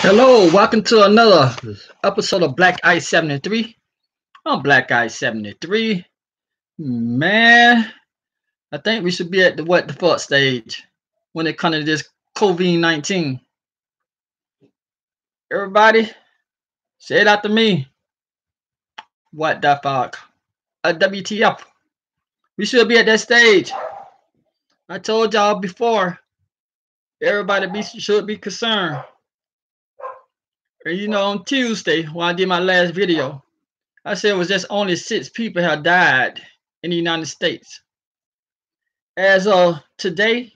Hello, welcome to another episode of Black Ice 73. I'm Black Ice 73. Man, I think we should be at the what the fuck stage when it comes to this COVID-19. Everybody, say it after me. What the fuck? A WTF. We should be at that stage. I told y'all before. Everybody should be concerned. And on Tuesday when I did my last video, I said it was just only 6 people have died in the United States. As of today,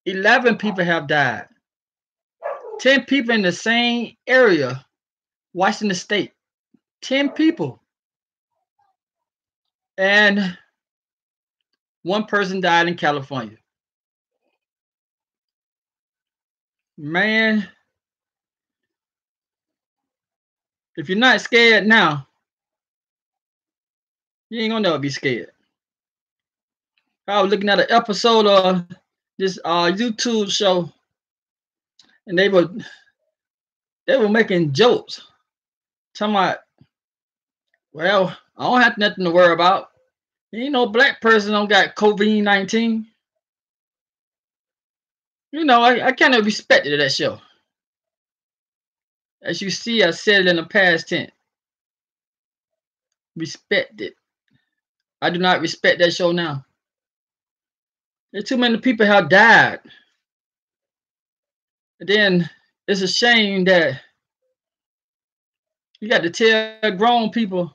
11 people have died. 10 people in the same area, Washington State. 10 people. And 1 person died in California. Man, if you're not scared now, you ain't gonna never be scared. I was looking at an episode of this YouTube show, and they were making jokes. Talking about, well, I don't have nothing to worry about. Ain't no black person don't got COVID-19. I kind of respected that show. As you see, I said it in the past tense. Respect it. I do not respect that show now. There's too many people have died. And then it's a shame that you got to tell grown people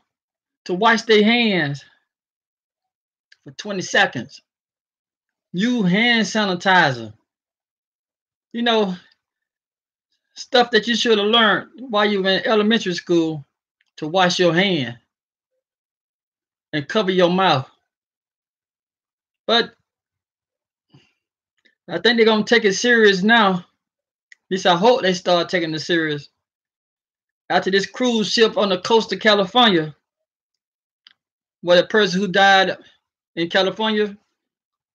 to wash their hands for 20 seconds. Use hand sanitizer. Stuff that you should have learned while you were in elementary school, to wash your hand and cover your mouth. But I think they're going to take it serious now. At least I hope they start taking it serious. After this cruise ship on the coast of California, where the person who died in California,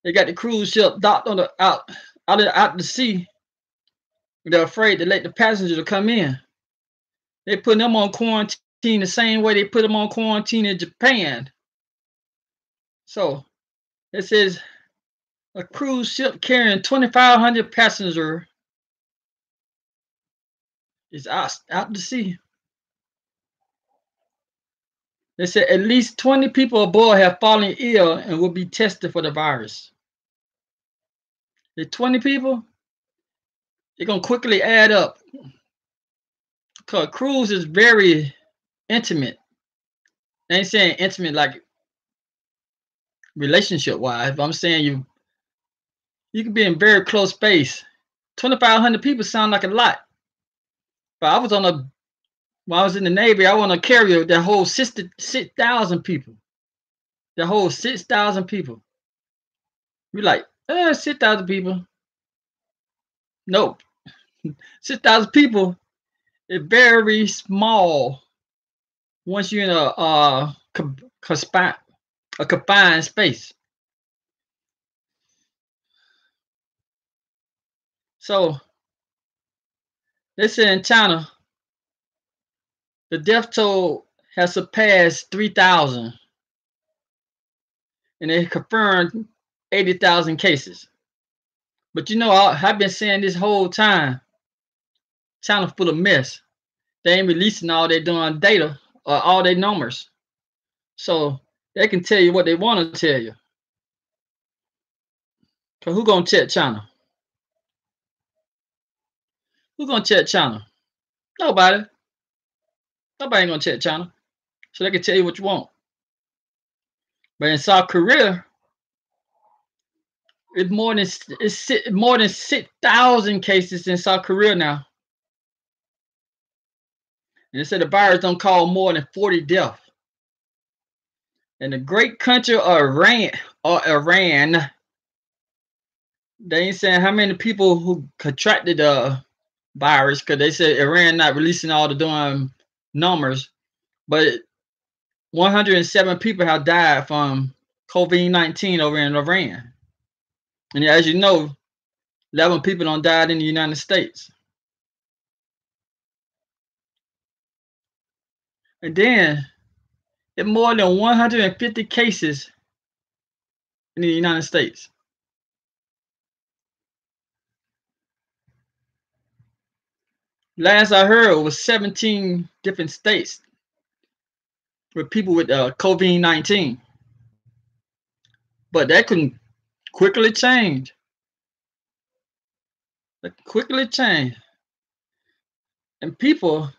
they got the cruise ship docked on out the sea. They're afraid to let the passengers come in. They put them on quarantine the same way they put them on quarantine in Japan. So it says a cruise ship carrying 2,500 passengers is out to sea. They said at least 20 people aboard have fallen ill and will be tested for the virus. The 20 people, they're going to quickly add up. Because cruise is very intimate. I ain't saying intimate like relationship-wise, but I'm saying you can be in very close space. 2,500 people sound like a lot. But when I was in the Navy, I was on a carrier that holds 6,000 people. That holds 6,000 people. We're like, 6,000 people. Nope. 6,000 people is very small once you're in a confined space. So, they say in China, the death toll has surpassed 3,000. And they confirmed 80,000 cases. But I've been saying this whole time, China full of mess. They ain't releasing all their doing data or all their numbers. So they can tell you what they want to tell you. Because who gonna check China? Who gonna check China? Nobody. Nobody ain't gonna check China. So they can tell you what you want. But in South Korea, it's more than 6,000 cases in South Korea now. And they said the virus don't cause more than 40 deaths. In the great country of Iran, they ain't saying how many people who contracted the virus, because they said Iran not releasing all the damn numbers, but 107 people have died from COVID-19 over in Iran. And as you know, 11 people died in the United States. And then it's more than 150 cases in the United States. Last I heard, it was 17 different states with people with COVID-19. But that can quickly change. That quickly change. And people,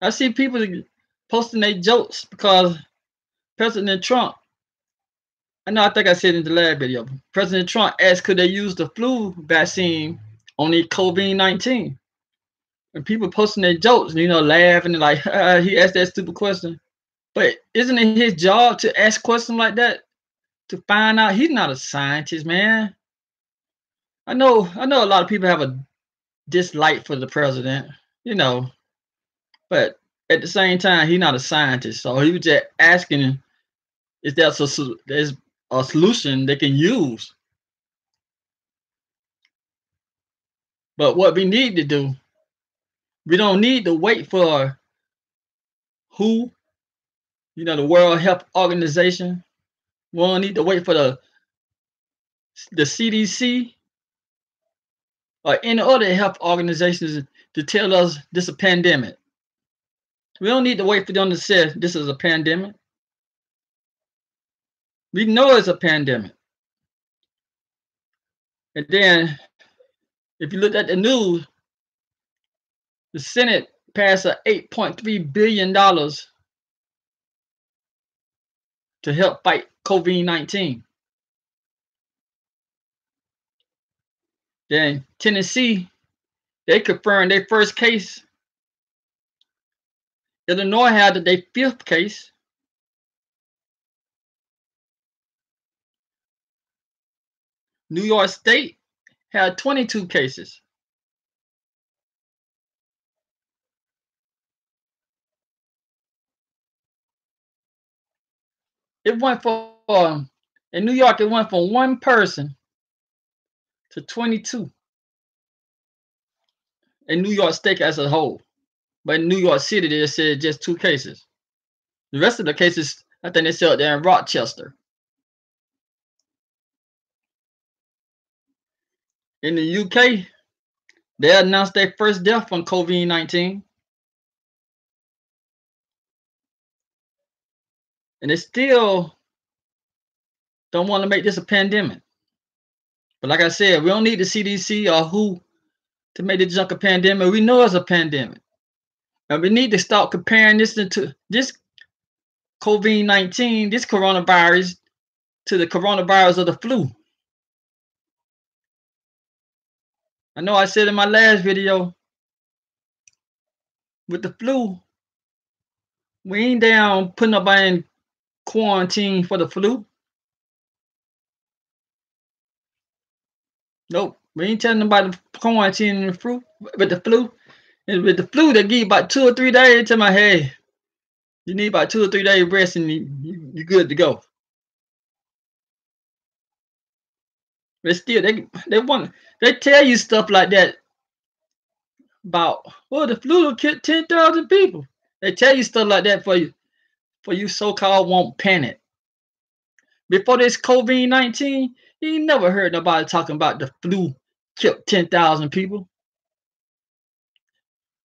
I see people posting their jokes because President Trump, I think I said in the last video, President Trump asked could they use the flu vaccine on the COVID-19. And people posting their jokes, laughing and like, he asked that stupid question. But isn't it his job to ask questions like that to find out? He's not a scientist, man. I know a lot of people have a dislike for the president, you know, but at the same time, he's not a scientist. So he was just asking, is there there's a solution they can use? But what we need to do, we don't need to wait for WHO, the World Health Organization. We don't need to wait for the CDC or any other health organizations to tell us this is a pandemic. We don't need to wait for them to say this is a pandemic. We know it's a pandemic. And then if you look at the news, the Senate passed a $8.3 billion to help fight COVID-19. Then Tennessee, they confirmed their first case. Illinois had their fifth case. New York State had 22 cases. It went from, in New York, it went from one person to 22 in New York State as a whole. But in New York City, they said just 2 cases. The rest of the cases, I think they said out there in Rochester. In the UK, they announced their first death from COVID-19. And they still don't want to make this a pandemic. But like I said, we don't need the CDC or WHO to make this junk a pandemic. We know it's a pandemic. And we need to start comparing this COVID-19, this coronavirus, to the coronavirus of the flu. I know I said in my last video, with the flu, we ain't down putting nobody in quarantine for the flu. Nope. We ain't telling nobody to quarantine with the flu. And with the flu, they give you about 2 or 3 days. Tell my hey, you need about 2 or 3 days rest and you're good to go. But still, they tell you stuff like that about, well, the flu will kill 10,000 people. They tell you stuff like that for you so-called won't panic. Before this COVID-19, you ain't never heard nobody talking about the flu killed 10,000 people.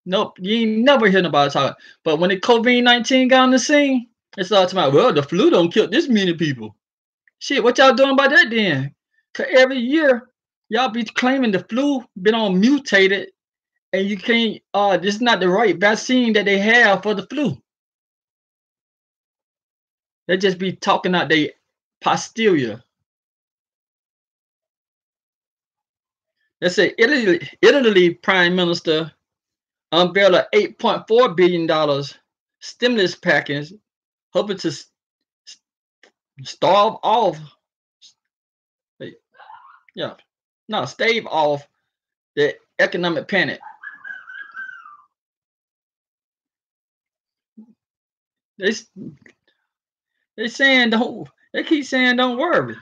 Nope, you ain't never heard nobody talking. But when the COVID-19 got on the scene, it's all talking about, well, the flu don't kill this many people. Shit, what y'all doing about that then? Cause every year, y'all be claiming the flu been on mutated and you can't, this is not the right vaccine that they have for the flu. They just be talking out their posterior. Let's say Italy Prime Minister unveiled a $8.4 billion stimulus package, hoping to stave off the economic panic. They saying they keep saying don't worry.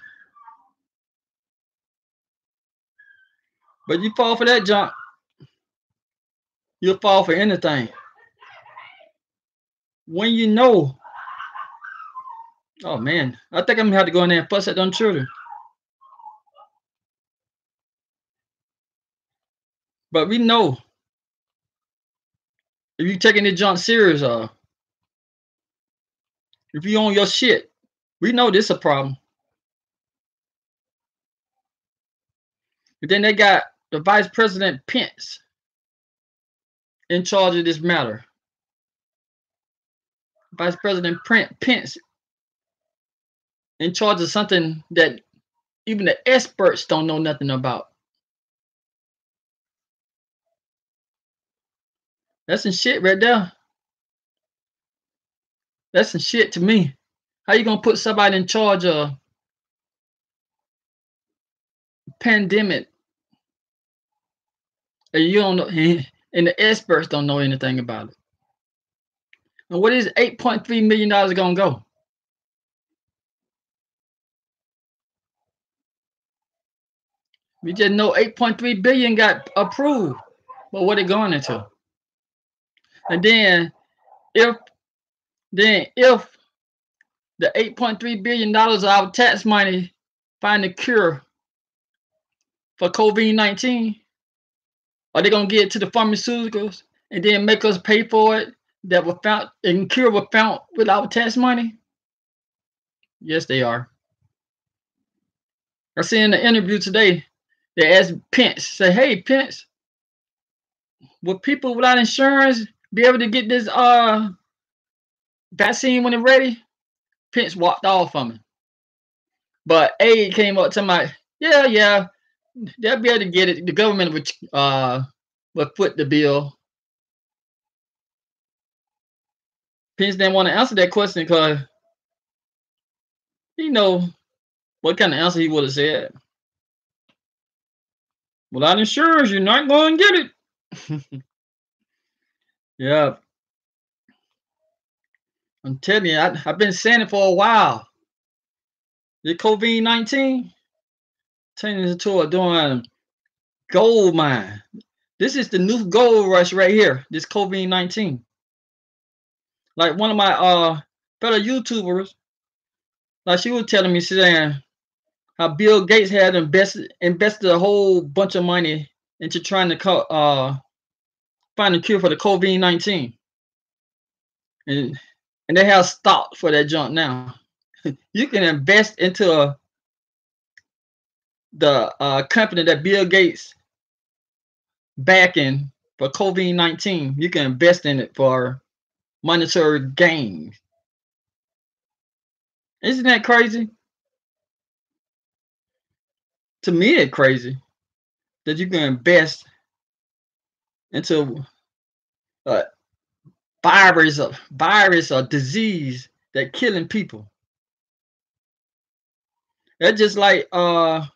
But you fall for that junk, you'll fall for anything. when you know, oh man, I think I'm gonna have to go in there and fuss at them children. But we know if you taking the junk serious, if you own your shit, we know this a problem. But then they got the Vice President Pence in charge of this matter. Vice President Pence in charge of something that even the experts don't know nothing about. That's some shit right there. That's some shit to me. How you gonna put somebody in charge of pandemic and you don't know, and the experts don't know anything about it? And what is $8.3 million gonna go? We just know 8.3 billion got approved, but what it going into? And then if if the $8.3 billion of our tax money find a cure for COVID-19, are they gonna get it to the pharmaceuticals and then make us pay for it that were found and cure were found with our tax money? Yes, they are. I see in the interview today, they asked Pence, say, hey Pence, will people without insurance be able to get this vaccine when they're ready? Pence walked off from it. But aide came up to my, yeah, they'll be able to get it. The government would foot the bill. Pence didn't want to answer that question because he know what kind of answer he would have said. Without insurance, you're not going to get it. Yeah. I'm telling you, I've been saying it for a while. The COVID-19 turning into a doing gold mine. This is the new gold rush right here. This COVID-19. Like one of my fellow YouTubers, like she was telling me, saying how Bill Gates had invested a whole bunch of money into trying to find a cure for the COVID-19, and they have stock for that junk now. You can invest into the company that Bill Gates backing for COVID-19. You can invest in it for monetary gain. Isn't that crazy? To me, it's crazy that you can invest into a virus or disease that killing people. That's just like when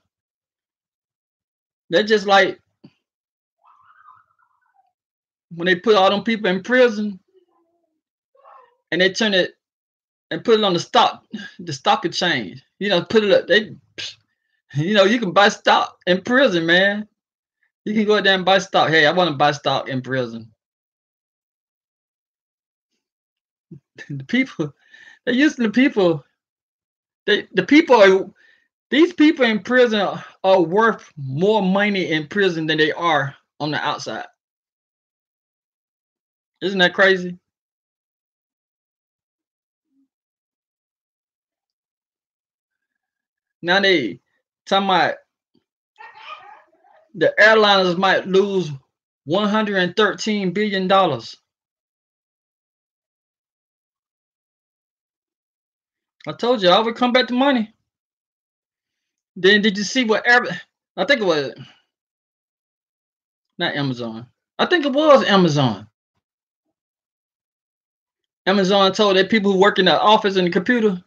they put all them people in prison and they turn it and put it on the stock exchange. You know, put it up. You can buy stock in prison, man. You can go out there and buy stock. Hey, I want to buy stock in prison. The people, they're using the people. These people in prison are worth more money in prison than they are on the outside. Isn't that crazy? Now they talking about the airliners might lose $113 billion. I told you, I would come back to money. Then did you see what I think it was not Amazon. I think it was Amazon. Amazon told that people who work in the office and the computer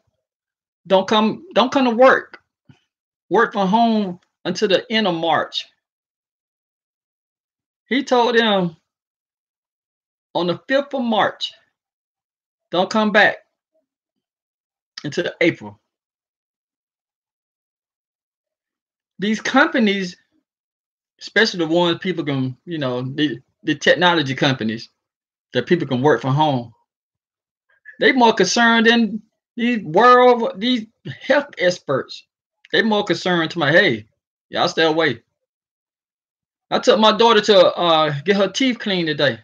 don't come to work. Work from home until the end of March. He told them on the 5th of March, don't come back until April. These companies, especially the ones people can, the technology companies that people can work from home. They more concerned than these health experts. They more concerned to my, hey, y'all stay away. I took my daughter to get her teeth cleaned today.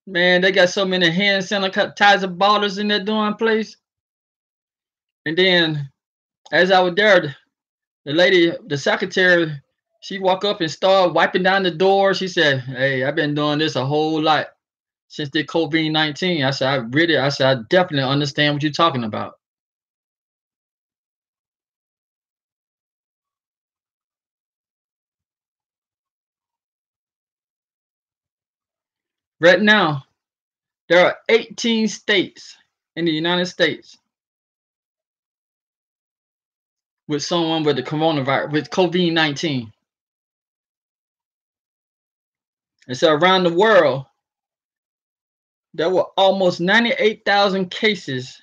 Man, they got so many hand sanitizer bottles in that darn place. And then as I was there, the lady, the secretary, she walked up and started wiping down the door. She said, "Hey, I've been doing this a whole lot since the COVID-19." I said, I definitely understand what you're talking about. Right now, there are 18 states in the United States with someone with the coronavirus, with COVID-19. And so around the world, there were almost 98,000 cases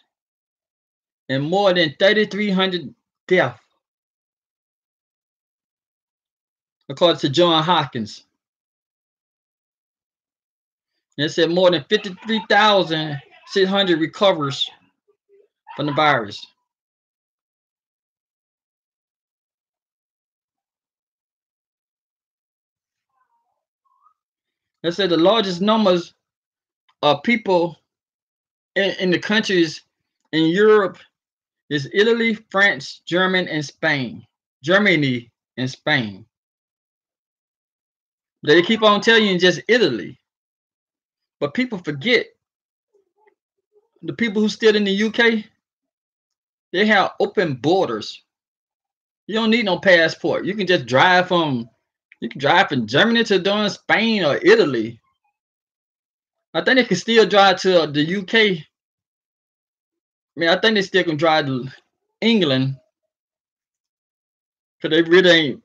and more than 3,300 deaths, according to John Hopkins. And it said more than 53,600 recovers from the virus. It said the largest numbers of people in the countries in Europe is Italy, France, Germany, and Spain. Germany and Spain. They keep on telling you just Italy. But people forget the people who still in the UK, they have open borders. You don't need no passport. You can just drive from Germany to doing Spain or Italy. I think they can still drive to the UK. I mean, I think they still can drive to England because they really ain't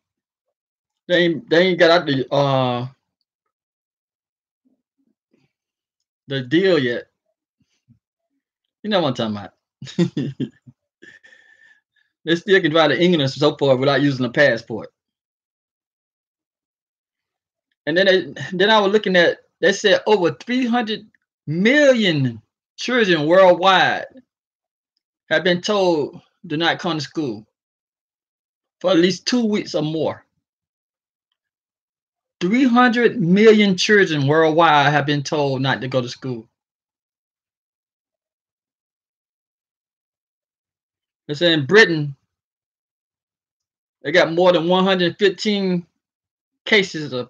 they ain't got out the deal yet. You know what I'm talking about. They still can drive to England and so forth without using a passport. And then I was looking at, they said over 300 million children worldwide have been told do not come to school for at least 2 weeks or more. 300 million children worldwide have been told not to go to school. They say in Britain, they got more than 115 cases of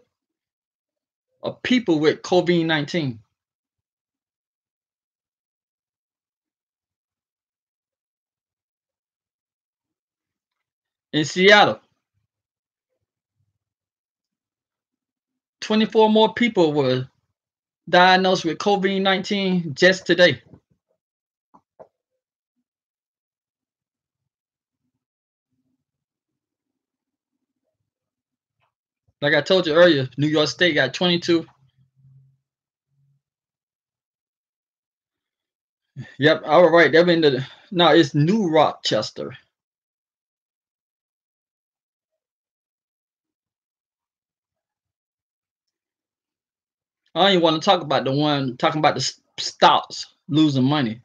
people with COVID-19. In Seattle, 24 more people were diagnosed with COVID-19 just today. Like I told you earlier, New York State got 22. Yep, all right. They've been no, it's New Rochester. I don't even want to talk about the one talking about the stocks losing money.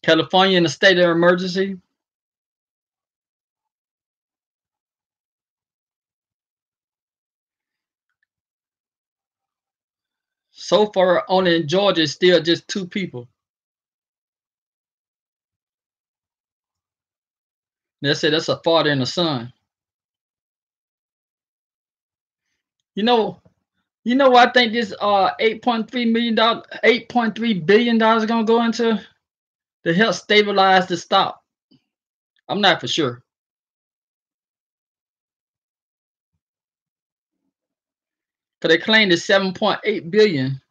California in a state of emergency. So far, only in Georgia, it's still just 2 people. They said that's a father and a son. You know, what I think this $8.3 million, $8.3 billion is gonna go into to help stabilize the stock. I'm not for sure. Because they claim it's 7.8 billion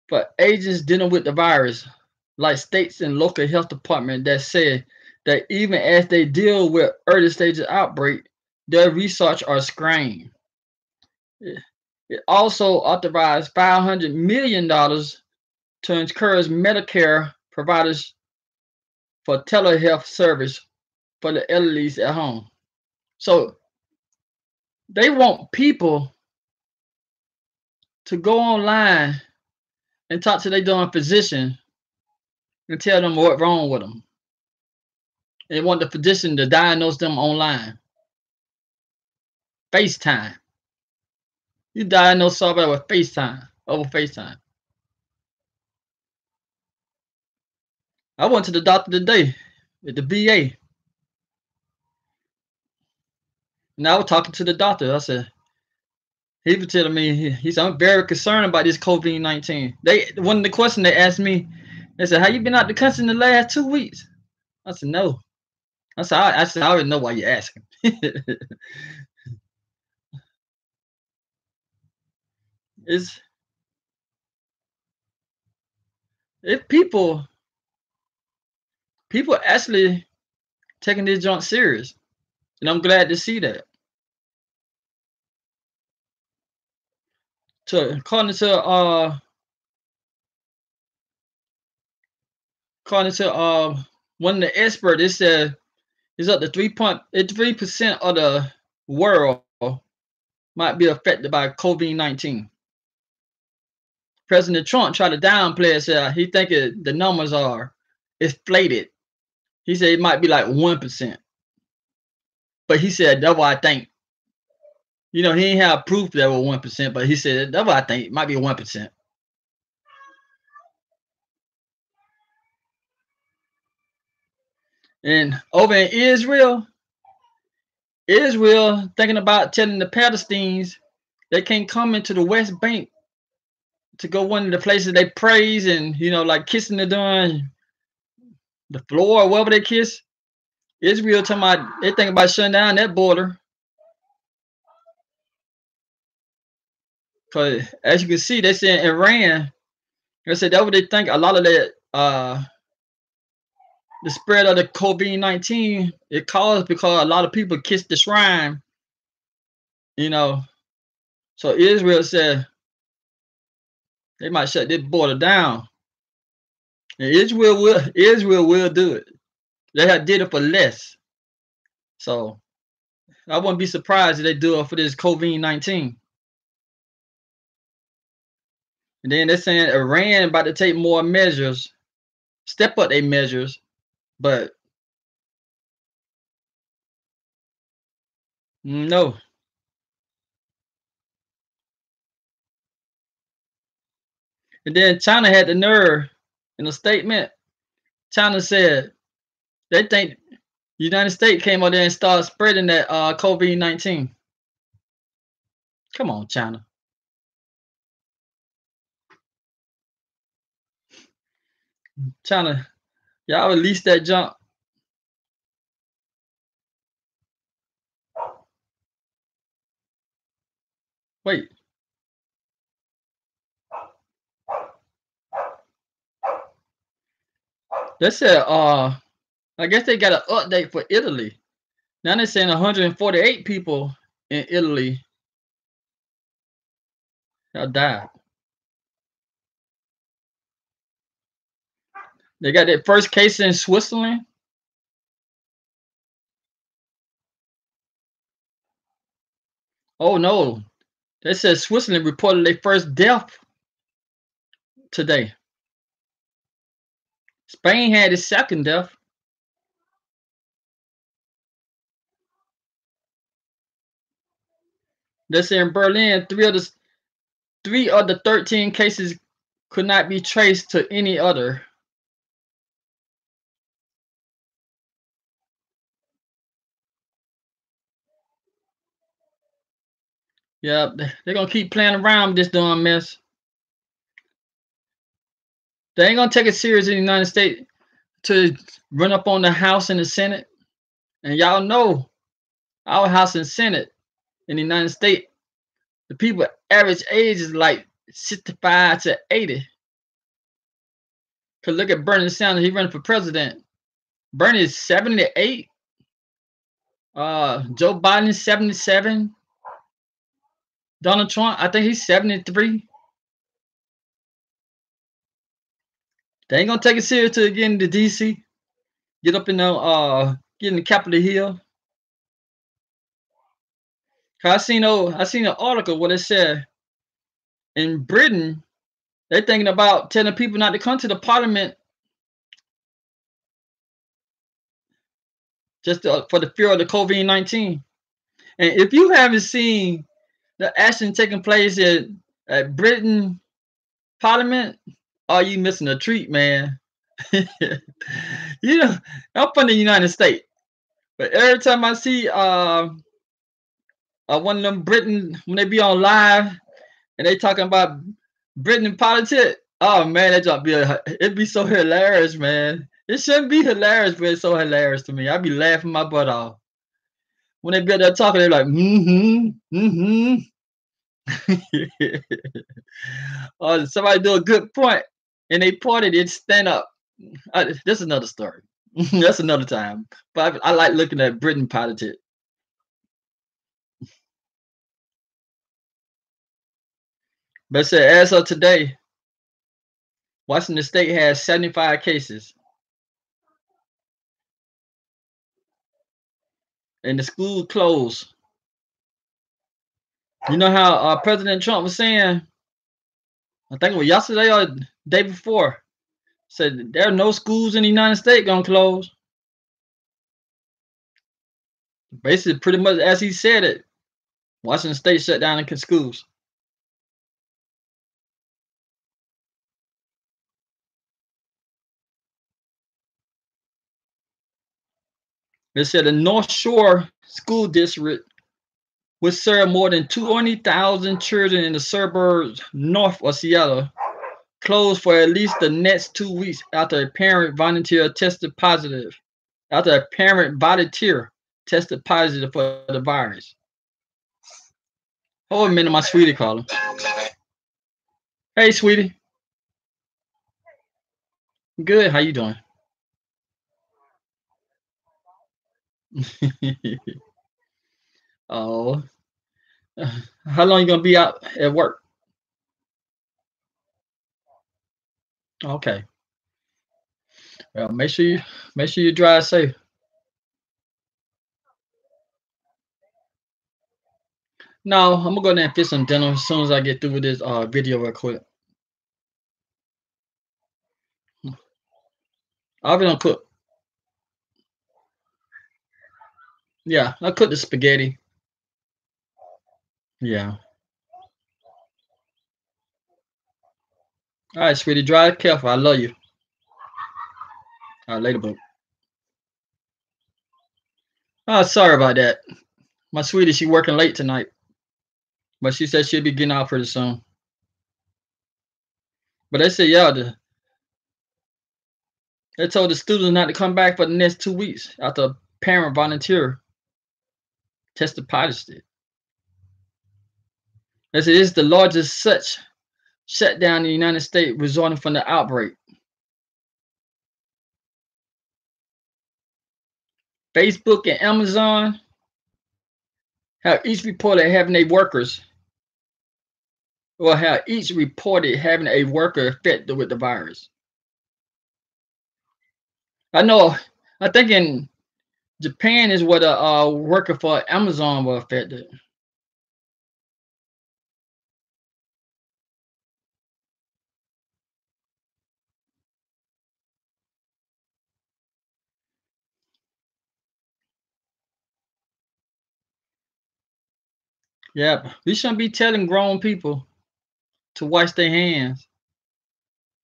for agents dealing with the virus, like states and local health department that said that even as they deal with early stages outbreak, their research are screened. It also authorized $500 million to encourage Medicare providers for telehealth service for the elderly at home. So they want people to go online and talk to their darn physician and tell them what's wrong with them. They want the physician to diagnose them online. FaceTime. You diagnose somebody with FaceTime, over FaceTime. I went to the doctor today at the VA. And I was talking to the doctor. I said, he was telling me, I'm very concerned about this COVID-19. One of the questions they asked me, they said, have you been out the country in the last 2 weeks? I said, no. I said, I already know why you're asking. It's if people actually taking this junk serious, and I'm glad to see that. According to one of the experts, it said it's up to 3% of the world might be affected by COVID-19. President Trump tried to downplay it, said he think the numbers are inflated. He said it might be like 1%. But he said that's what I think. He ain't have proof that was 1%, but he said that's what I think. It might be 1%. And over in Israel thinking about telling the Palestinians they can't come into the West Bank to go one of the places they praise and like kissing the floor or wherever they kiss. Israel talking about they think about shutting down that border. Because as you can see, they say in Iran, they said that's what they think. A lot of that the spread of the COVID-19 it caused because a lot of people kissed the shrine. So Israel said they might shut this border down. And Israel will do it. They had did it for less. So I wouldn't be surprised if they do it for this COVID-19. And then they're saying Iran about to take more measures, step up their measures, but no. And then China had the nerve in a statement. China said they think the United States came out there and started spreading that COVID-19. Come on, China. China, y'all release that junk. Wait. They said I guess they got an update for Italy. Now they're saying 148 people in Italy have died. They got their first case in Switzerland. Oh no. They said Switzerland reported their first death today. Spain had its second death. They say in Berlin, three of the 13 cases could not be traced to any other. Yeah, they're gonna keep playing around with this darn mess. They ain't gonna take it serious in the United States to run up on the House and the Senate. And y'all know our House and Senate in the United States, the people average age is like 65 to 80. Cause look at Bernie Sanders, he running for president. Bernie is 78. Joe Biden is 77. Donald Trump, I think he's 73. They ain't gonna take it serious till get into DC. Get up in the get in the Capitol Hill. Cause I seen an article where it said In Britain, they're thinking about telling people not to come to the parliament just for the fear of the COVID-19. And if you haven't seen the action taking place at Britain Parliament, are you missing a treat, man? You know, I'm from the United States, but every time I see one of them Britain when they be on live and they talking about Britain politics, oh man, it'd be so hilarious, man. It shouldn't be hilarious, but it's so hilarious to me. I'd be laughing my butt off. When they be there talking, they're like, or somebody do a good point and they point it, stand up. That's another story. That's another time. But I like looking at Britain politics. But say as of today, Washington State has 75 cases. And the school closed. You know how President Trump was saying, I think it was yesterday or the day before, said there are no schools in the United States gonna close. Basically, pretty much as he said it, Washington State shut down the schools. They said the North Shore School District would serve more than 200,000 children in the suburbs north of Seattle, closed for at least the next 2 weeks after a parent volunteer tested positive. After a parent volunteer tested positive for the virus. Hold a minute, my sweetie calling. Hey, sweetie. Good. How you doing? Oh, how long you gonna be out at work? Okay. Well, make sure you drive safe. No, I'm gonna go there and fix some dinner as soon as I get through with this video real quick. I'll be gonna cook. Yeah, I cook the spaghetti. Yeah. All right, sweetie, drive careful. I love you. All right, later, boo. Oh, sorry about that. My sweetie, she working late tonight, but she said she'll be getting out pretty soon. But they said, yeah, they told the students not to come back for the next 2 weeks after a parent volunteer tested positive. They said it's the largest such shutdown in the United States resulting from the outbreak. Facebook and Amazon have each reported having a worker affected with the virus. I think in Japan is where the worker for Amazon was affected. Yeah, we shouldn't be telling grown people to wash their hands,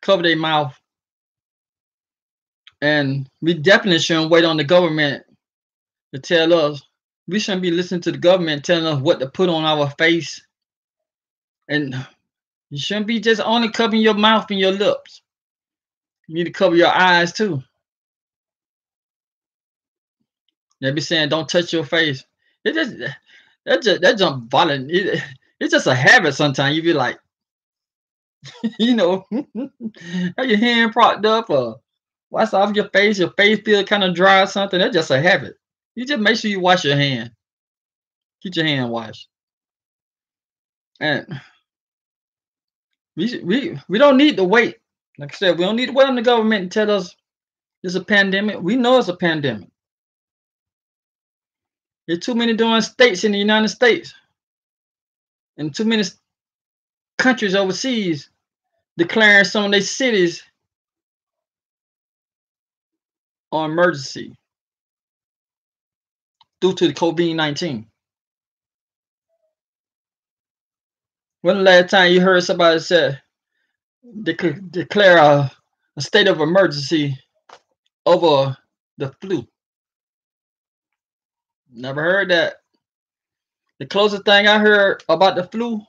cover their mouth, and we definitely shouldn't wait on the government to tell us. We shouldn't be listening to the government telling us what to put on our face, and you shouldn't be just only covering your mouth and your lips. You need to cover your eyes too. They be saying don't touch your face. It just that jump violent. It's just a habit. Sometimes you be like, you know, have your hand propped up or wash off your face. Your face feel kind of dry or something. That's just a habit. You just make sure you wash your hand. Keep your hand washed. And we don't need to wait. Like I said, we don't need to wait on the government to tell us it's a pandemic. We know it's a pandemic. There's too many different states in the United States, and too many countries overseas declaring some of their cities on emergency due to the COVID-19. When the last time you heard somebody say declare a state of emergency over the flu? Never heard that. The closest thing I heard about the flu,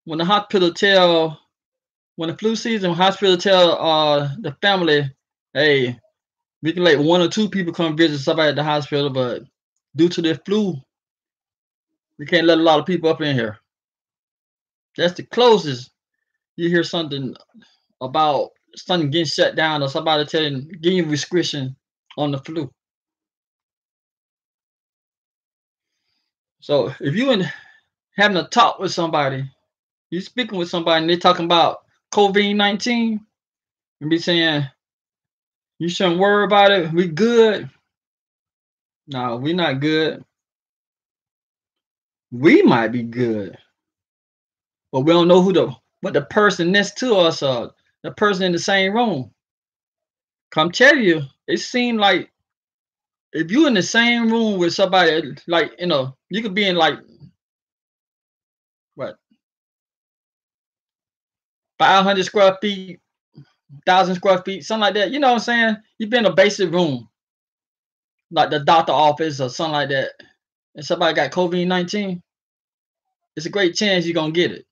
when the flu season, hospital tell the family, hey, we can let 1 or 2 people come visit somebody at the hospital, but due to the flu, we can't let a lot of people up in here. That's the closest you hear something about something getting shut down or somebody giving you restriction on the flu. So if you having a talk with somebody, you speaking with somebody and they're talking about COVID-19 and be saying, you shouldn't worry about it, we good. No, we not good. We might be good, but we don't know what the person next to us or the person in the same room. Come tell you, it seemed like if you in the same room with somebody, like, you could be in like what, 500 square feet, 1,000 square feet, something like that. You know what I'm saying? You be in a basic room, like the doctor office or something like that, and somebody got COVID-19. It's a great chance you're gonna get it.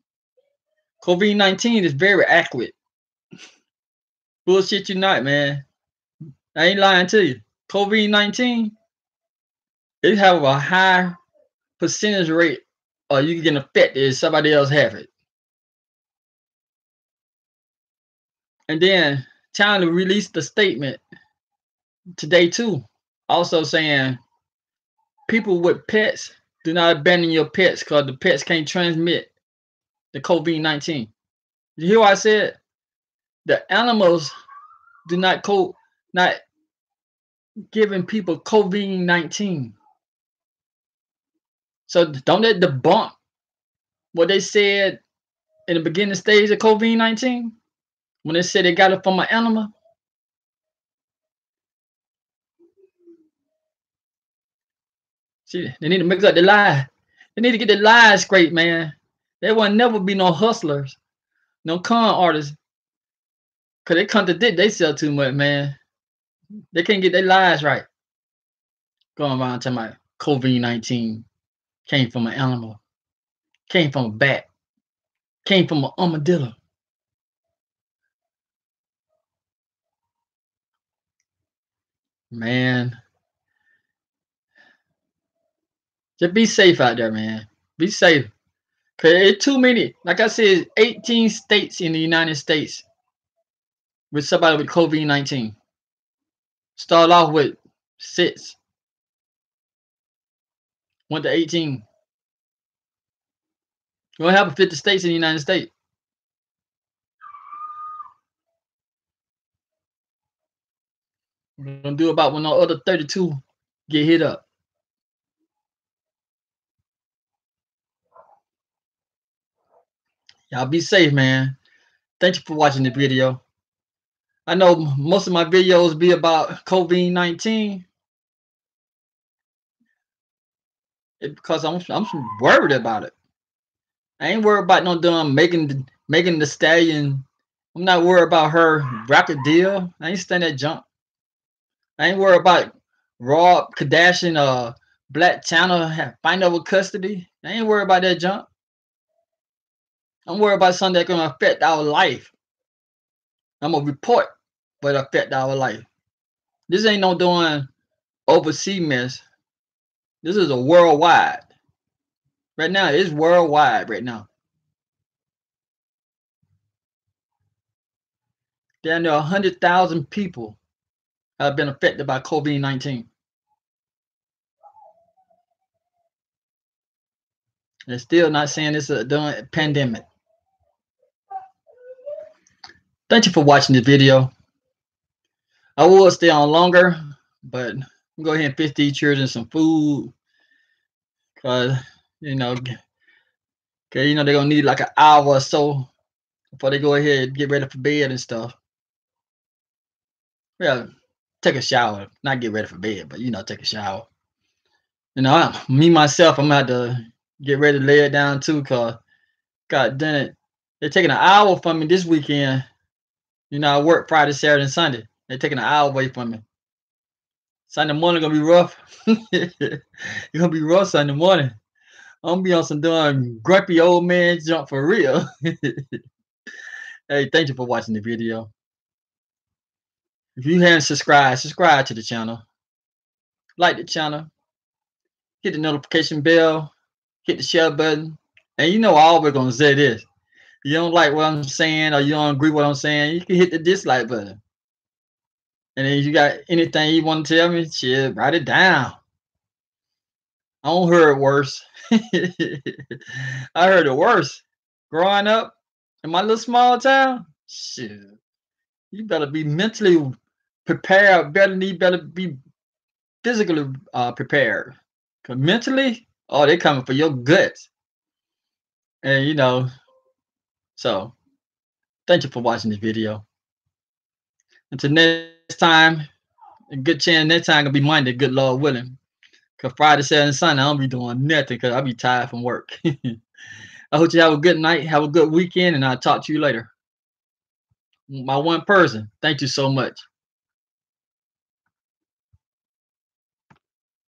COVID-19 is very accurate. Bullshit you not, man. I ain't lying to you. COVID-19, it have a high percentage rate or you get affected if somebody else have it. And then China released the statement today too, also saying people with pets, do not abandon your pets because the pets can't transmit the COVID-19. You hear what I said? The animals do not giving people COVID-19. So don't let debunk what they said in the beginning stage of COVID-19 when they said they got it from an animal. See, they need to mix up the lie. They need to get the lies straight, man. There will never be no hustlers, no con artists, because they contradict themselves too much, man. They can't get their lies right. Going around talking about COVID-19 came from an animal, came from a bat, came from an armadillo. Man, just be safe out there, man. Be safe. Cause it's too many. Like I said, 18 states in the United States with somebody with COVID-19. Start off with 6. Went to 18. We don't have 50 states in the United States. We're gonna do about when the other 32 get hit up. Y'all be safe, man. Thank you for watching the video. I know most of my videos be about COVID-19 because I'm worried about it. I ain't worried about no damn making the stallion. I'm not worried about her record deal. I ain't stand that jump. I ain't worried about Rob Kardashian Black Channel fighting over custody. I ain't worried about that jump. I'm worried about something that's gonna affect our life. I'm gonna report but affect our life. This ain't no doing overseas mess. This is a worldwide. Right now, it's worldwide right now. There are 100,000 people have been affected by COVID-19. They're still not saying it's a pandemic. Thank you for watching the video. I will stay on longer, but I'm go ahead and fix these children some food. Cause Cause you know they're gonna need like an hour or so before they go ahead and get ready for bed and stuff. Yeah, take a shower, not get ready for bed, but you know, take a shower. You know, me myself, I'm gonna have to get ready to lay it down too, cause God dang it, they're taking an hour from me this weekend. You know, I work Friday, Saturday, and Sunday. They're taking an hour away from me. Sunday morning gonna be rough. It's gonna be rough Sunday morning. I'm gonna be on some darn grumpy old man jump for real. Hey, thank you for watching the video. If you haven't subscribed, subscribe to the channel. Like the channel. Hit the notification bell. Hit the share button. And you know I always gonna say this. You don't like what I'm saying or you don't agree with what I'm saying, you can hit the dislike button. And then if you got anything you want to tell me, shit, write it down. I don't heard worse. I heard it worse. Growing up in my little small town, shit, you better be mentally prepared. You better be physically prepared. Cause mentally, oh, they coming for your guts. And you know, so thank you for watching this video. Until next time, a good chance next time gonna be Monday, good Lord willing. Cause Friday, Saturday, and Sunday, I don't be doing nothing because I'll be tired from work. I hope you have a good night, have a good weekend, and I'll talk to you later. My one person, thank you so much.